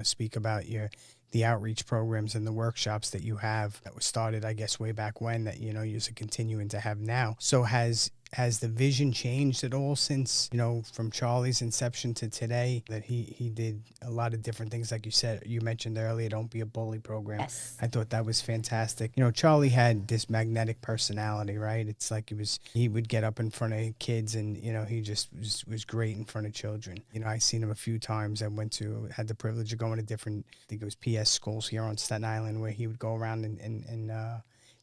speak about the outreach programs and the workshops that you have that was started, I guess, way back when, that, you're continuing to have now. So has the vision changed at all since, from Charlie's inception to today, that he did a lot of different things? Like you mentioned earlier, Don't Be a Bully program. Yes. I thought that was fantastic. Charlie had this magnetic personality, right? It's like he would get up in front of kids, and, he just was great in front of children. I seen him a few times. I had the privilege of going to different, I think it was PS schools here on Staten Island, where he would go around and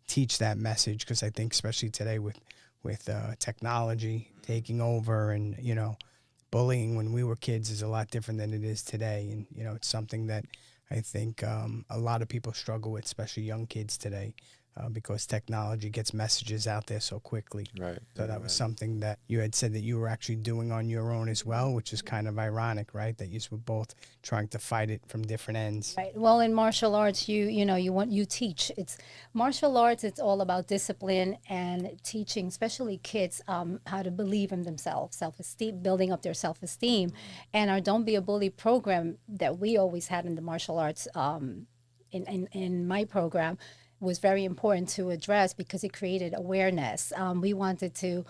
teach that message. Because I think especially today with technology taking over, and bullying when we were kids is a lot different than it is today. And it's something that I think a lot of people struggle with, especially young kids today, because technology gets messages out there so quickly. Right. So that was something that you had said that you were actually doing on your own as well, which is kind of ironic, right? That you were both trying to fight it from different ends. Right. Well, in martial arts, you teach. It's martial arts. It's all about discipline and teaching, especially kids, how to believe in themselves, self-esteem, building up their self-esteem. And our Don't Be a Bully program that we always had in the martial arts, in my program, was very important to address because it created awareness. We wanted to,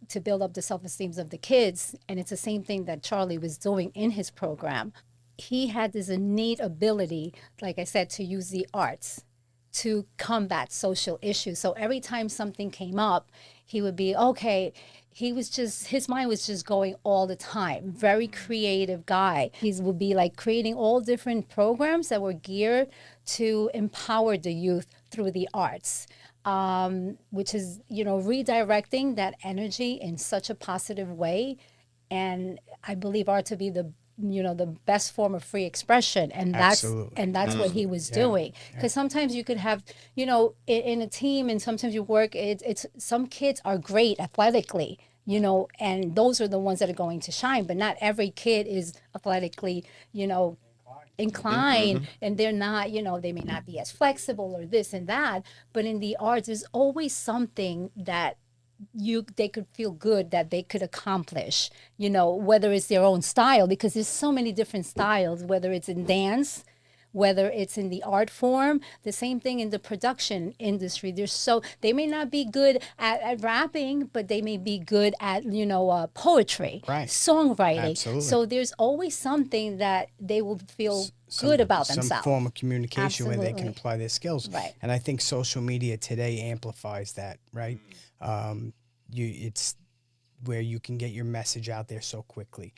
to build up the self-esteems of the kids, and it's the same thing that Charlie was doing in his program. He had this innate ability, like I said, to use the arts to combat social issues. So every time something came up, he would be okay. His mind was just going all the time. Very creative guy. He would be like creating all different programs that were geared to empower the youth through the arts, which is, redirecting that energy in such a positive way. And I believe art to be the best form of free expression, and Absolutely. that's what he was doing. Because sometimes you could have, in a team, and sometimes you work, it's some kids are great athletically, and those are the ones that are going to shine, but not every kid is athletically inclined, and they're not, they may not be as flexible or this and that. But in the arts, there's always something that they could feel good that they could accomplish, whether it's their own style, because there's so many different styles, whether it's in dance, whether it's in the art form, the same thing in the production industry. They may not be good at rapping, but they may be good at, poetry, Right. songwriting. Absolutely. So there's always something that they will feel good about themselves. Some form of communication where they can Absolutely. apply their skills. Right. And I think social media today amplifies that, right? It's where you can get your message out there so quickly.